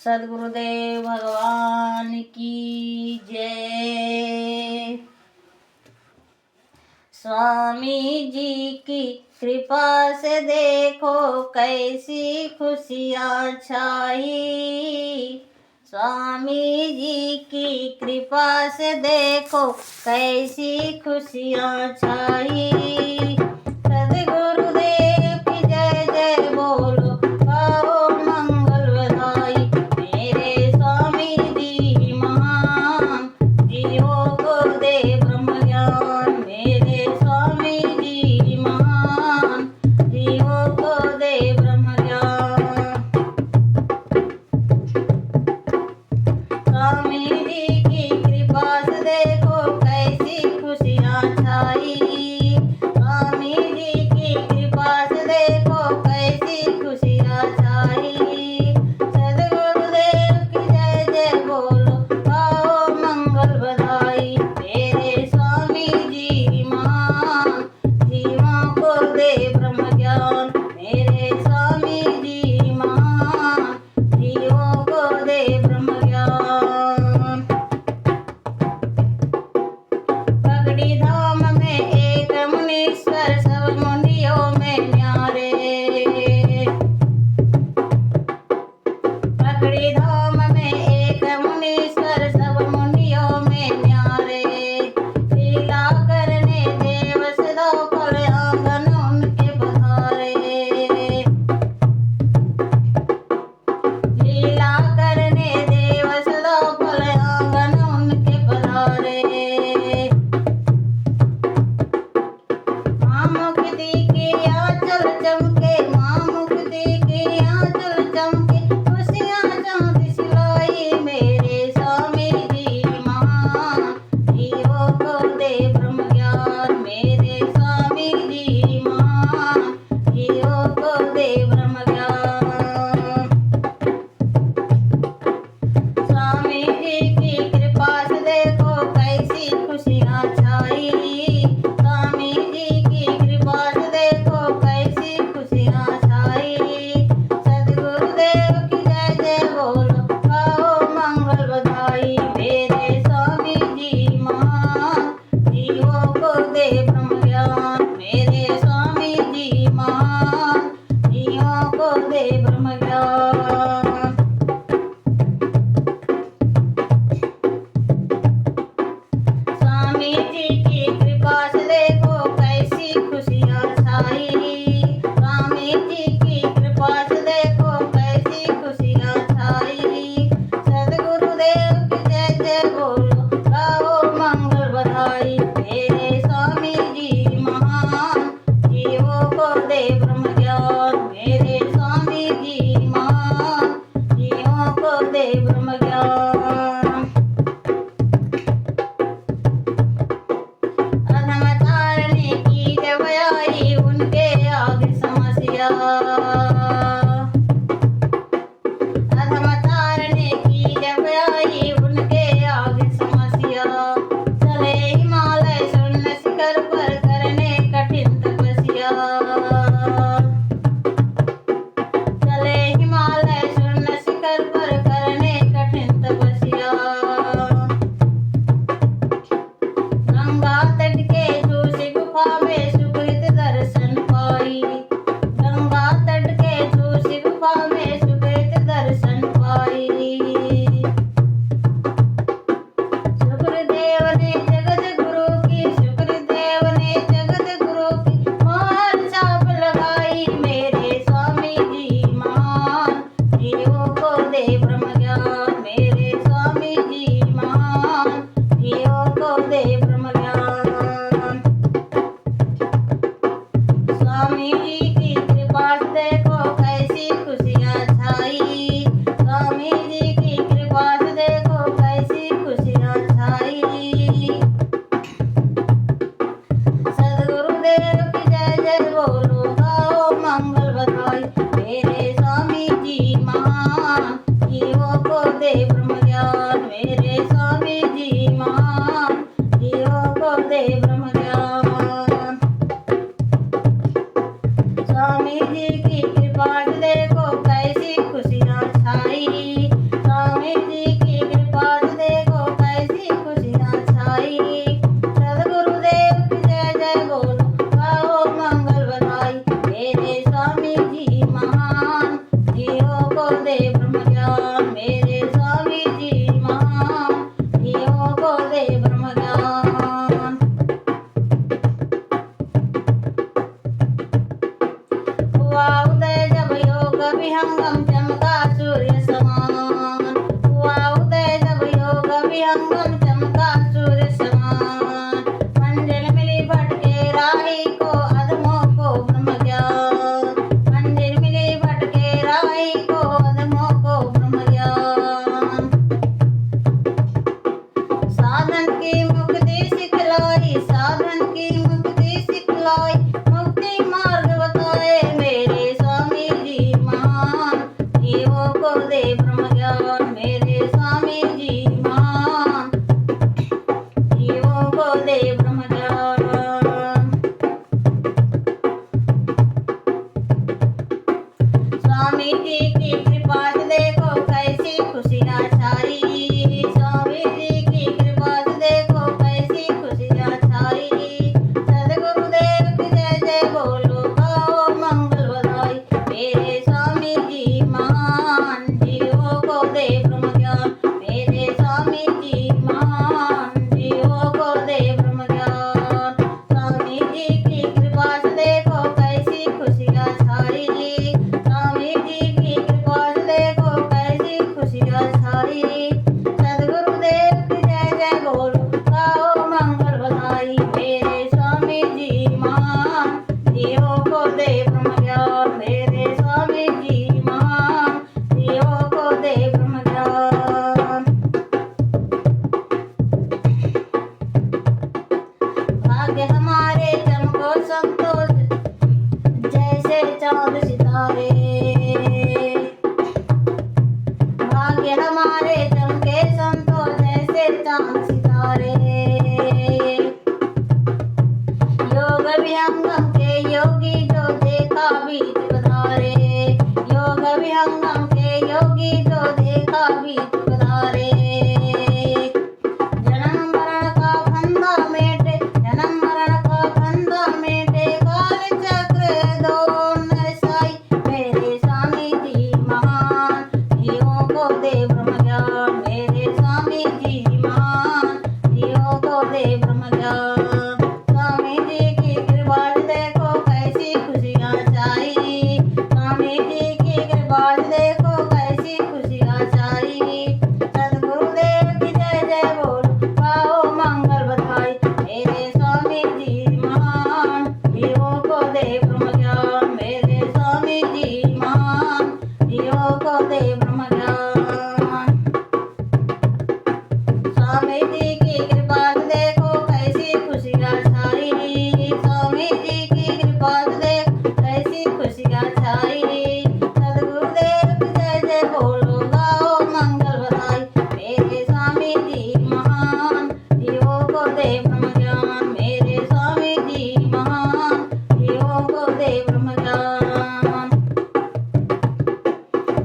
सद्गुरुदेव भगवान की जय। स्वामी जी की कृपा से देखो कैसी खुशियाँ छाई। स्वामी जी की कृपा से देखो कैसी खुशियाँ छाई। सद्गुरुदेव की जय जय बोलो, गाओ मंगल बधाई। मेरे स्वामी जी महान, जियो गुरुदेव ब्रह्म ज्ञान। मेरे स्वामी जी महान, जियो गुरुदेव ब्रह्म ज्ञान। स्वामी जी की कृपा से देखो कैसी खुशियाँ छाई। स्वामी जी की कृपा से देखो कैसी खुशियाँ छाई। सद्गुरुदेव की जय जय बोलो, गाओ मंगल बधाई। मेरे स्वामी जी महान, जियो गुरुदेव ब्रह्म ज्ञान। मेरे स्वामी जी महान, जियो गुरुदेव ब्रह्म ज्ञान। पगड़ी धाम में एक मुनीश्वर, सब मुनियों में न्यारे। पगड़ी धाम में एक मुनीश्वर, सब मुनियों में न्यारे। लीला करने देव सदा फल आंगन उनके पधारे। लीला करने देव सदा फल आंगन उनके पधारे। माँ मुक्ति की आंचल चमके, माँ मुक्ति की आंचल चमके, खुशियाँ चाँद सिलाई। मेरे स्वामी जी महान, जियो गुरुदेव ब्रह्म ज्ञान। मेरे स्वामी जी महान, जियो गुरुदेव ब्रह्म ज्ञान। स्वामी जी की कृपा से देखो कैसी खुशियाँ छाई। स्वामी जी की कृपा से देखो कैसी खुशियाँ छाई। सद्गुरुदेव की जय जय बोलो, गाओ मंगल बधाई। मेरे स्वामी जी महान, जियो गुरुदेव ब्रह्म ज्ञान। मेरे स्वामी जी महान, जियो गुरुदेव ब्रह्म ज्ञान। स्वामी जी की कृपा से देखो कैसी खुशियाँ छाई। स्वामी जी की कृपा से देखो कैसी खुशियाँ छाई। सद्गुरुदेव की जय जय बोलो, गाओ मंगल बधाई। मेरे स्वामी जी महान, जियो गुरुदेव ब्रह्म ज्ञान। मेरे स्वामी जी महान, जियो गुरुदेव ब्रह्म ज्ञान। अधम तारने की जब आई उनके आगे समस्या। अधम तारने की जब आई उनके आगे समस्या। चले हिमालय शून्य शिखर पर करने कठिन तपस्या। चले हिमालय शून्य शिखर पर करने कठिन तपस्या। गंगा तट के दूसरी गुफा में सुकृत दर्शन पाई। गंगा तट के दूसरी गुफा में सुकृत दर्शन पाई। शुक्रदेव ने जगत गुरु की, शुक्रदेव ने जगत गुरु की मोहर छाप लगाई। मेरे स्वामी जी महान, जियो गुरुदेव ब्रह्म ज्ञान। मेरे स्वामी जी महान, जियो गुरुदेव ब्रह्म ज्ञान। स्वामी जी की कृपा से देखो कैसी खुशियाँ छाई। स्वामी जी की कृपा से देखो कैसी खुशियाँ छाई। सद्गुरुदेव की जय जय बोलो, गाओ मंगल बधाई। मेरे स्वामी जी महान, जियो गुरुदेव ब्रह्म ज्ञान। मेरे स्वामी जी महान, जियो गुरुदेव ब्रह्म ज्ञान। स्वामी जी की कृपा से देखो कैसी खुशियाँ छाई। को दे ब्रह्म ज्ञान मेरे स्वामी जी महान, जीवों को दे ब्रह्म ज्ञान। हुआ उदय जब योग विहंगम चमका सूर्य समान, हुआ उदय जब योग विहंगम चमका सूर्य समान, मंजिल मिली भटके राही को अधमों को ब्रह्म ज्ञान, मंजिल मिली भटके राही को अधमों को ब्रह्म ज्ञान। साधन की मुक्ति सिखलाई, साधन की मुक्ति सिखलाई, मुक्ति मार्ग बताए मेरे स्वामी जी महान, जीवों को दे ब्रह्म ज्ञान मेरे स्वामी जी महान, जीवों को दे ब्रह्म ज्ञान। स्वामी जी की कृपा से देखो कैसी खुशियाँ छाई, स्वामी जी की कृपा से देखो कैसी खुशियाँ छाई, सदगुरुदेव की जय जय बोलो गाओ मंगल बधाई मेरे स्वामी जी महान, जीवों को दे ब्रह्म ज्ञान मेरे स्वामी जी महान, जीवों को दे ब्रह्म ज्ञान। स्वामी जी की कृपा से देखो कैसी खुशियाँ छाई, स्वामी जी की कृपा से देखो कैसी खुशियाँ छाई, सदगुरुदेव की जय जय बोलो गाओ मंगल बधाई मेरे स्वामी जी महान, जीवों को दे ब्रह्म ज्ञान मेरे स्वामी जी महान, जीवों को दे ब्रह्म ज्ञान। भाग्य हमारे चमको संतोष जैसे चाँद सितारे, भाग्य हमारे चमके संतोष जैसे चाँद सितारे, योग विहंगम के योगी जो देखा बीच पधारे, योग विहंगम के योगी जो देखा बीच पधारे, जन्म मरण का फंदा मेटे, जन्म मरण का फंदा मेटे, काल चक्र दोन साई मेरे स्वामी जी महान, जीवों को दे ब्रह्म ज्ञान मेरे स्वामी जी महान, जीवों को दे ब्रह्म ज्ञान। स्वामी जी की कृपा से देखो कैसी खुशियाँ छाई, स्वामी जी की कृपा से देखो कैसी खुशियाँ छाई, सदगुरुदेव की जय जय बोलो गाओ मंगल बधाई मेरे स्वामी जी महान, जीवों को दे ब्रह्म ज्ञान मेरे स्वामी जी महान, जीवों को दे ब्रह्म ज्ञान। स्वामी जी की कृपा से देखो कैसी खुशियाँ छाई, स्वामी जी की कृपा से देखो कैसी खुशियाँ छाई, सदगुरुदेव की जय जय बोलो गाओ मंगल बधाई मेरे स्वामी जी महान, जीवों को दे ब्रह्म ज्ञान मेरे स्वामी जी महान, जीवों को दे ब्रह्म ज्ञान।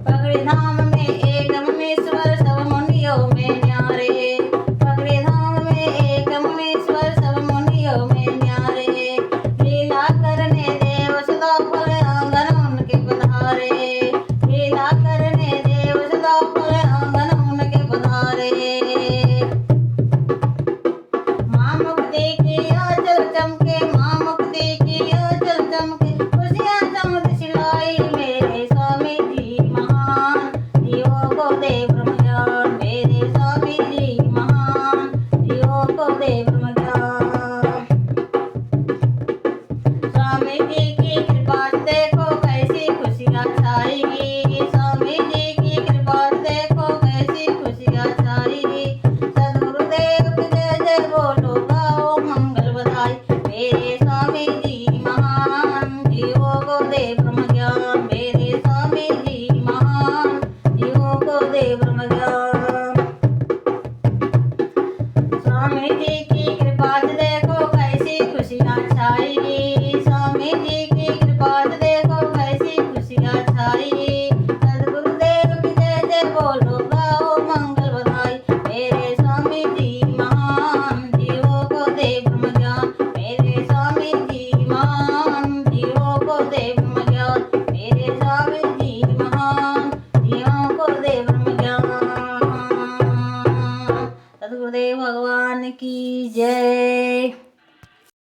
पगड़ी धाम में एक मुनीश्वर सब मुनियों में न्यारे, पगड़ी धाम में एक मुनीश्वर सब मुनियों में न्यारे, लीला करने देव सदा फल आंगन उनके पधारे, लीला करने देव सदा फल आंगन उनके पधारे। माँ मुक्ति की आंचल चमके, माँ मुक्ति की आंचल चमके, खुशियाँ समुद्र सिलाई मेरे स्वामी जी महान, जीवों को दे ब्रह्म ज्ञान मेरे स्वामी जी महान, जीवों को दे ब्रह्म ज्ञान। स्वामी जी की कृपा से देखो कैसी खुशियाँ छाई, स्वामी जी की कृपा से देखो कैसी खुशियाँ छाई, सदगुरुदेव की जय जय बोलो गाओ मंगल बधाई मेरे स्वामी जी महान, जीवों को दे ब्रह्म ज्ञान मेरे स्वामी जी महान, जीवों को दे ब्रह्म ज्ञान। स्वामी जी की कृपा से देखो कैसी खुशियाँ छाई, स्वामी जी की कृपा से देखो कैसी खुशियाँ छाई, सदगुरुदेव की जय जय बोलो गाओ मंगल बधाई मेरे स्वामी जी महान, जीवों को दे ब्रह्म ज्ञान मेरे स्वामी जी महान, जीवों को दे ब्रह्म ज्ञान मेरे स्वामी जी महान, की जय।